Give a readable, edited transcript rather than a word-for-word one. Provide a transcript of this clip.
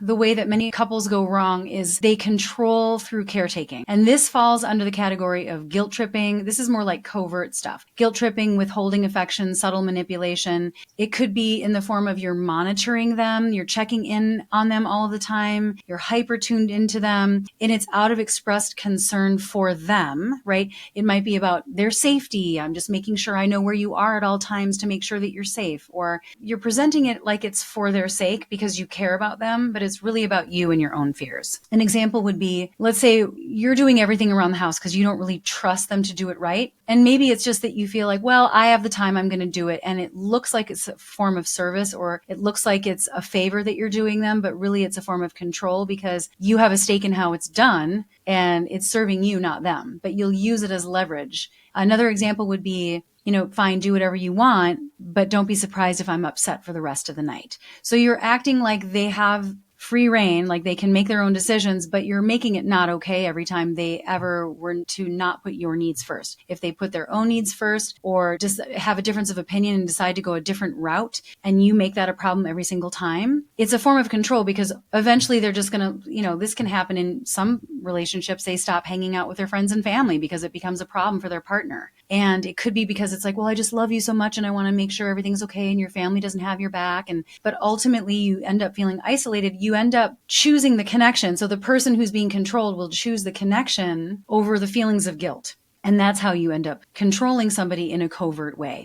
The way that many couples go wrong is they control through caretaking. And this falls under the category of guilt tripping. This is more like covert stuff. Guilt tripping, withholding affection, subtle manipulation. It could be in the form of you're monitoring them, you're checking in on them all the time, you're hyper tuned into them, and it's out of expressed concern for them, right? It might be about their safety. I'm just making sure I know where you are at all times to make sure that you're safe. Or you're presenting it like it's for their sake because you care about them, but it's really about you and your own fears. An example would be, let's say you're doing everything around the house because you don't really trust them to do it right. And maybe it's just that you feel like, well, I have the time, I'm going to do it. And it looks like it's a form of service, or it looks like it's a favor that you're doing them, but really it's a form of control because you have a stake in how it's done and it's serving you, not them, but you'll use it as leverage. Another example would be, fine, do whatever you want, but don't be surprised if I'm upset for the rest of the night. So you're acting like they have free reign, like they can make their own decisions, but you're making it not okay every time they ever were to not put your needs first. If they put their own needs first or just have a difference of opinion and decide to go a different route and you make that a problem every single time, it's a form of control because eventually they're just going to, this can happen in some relationships. They stop hanging out with their friends and family because it becomes a problem for their partner. And it could be because it's like, well, I just love you so much and I want to make sure everything's okay and your family doesn't have your back. But ultimately you end up feeling isolated. You end up choosing the connection. So the person who's being controlled will choose the connection over the feelings of guilt. And that's how you end up controlling somebody in a covert way.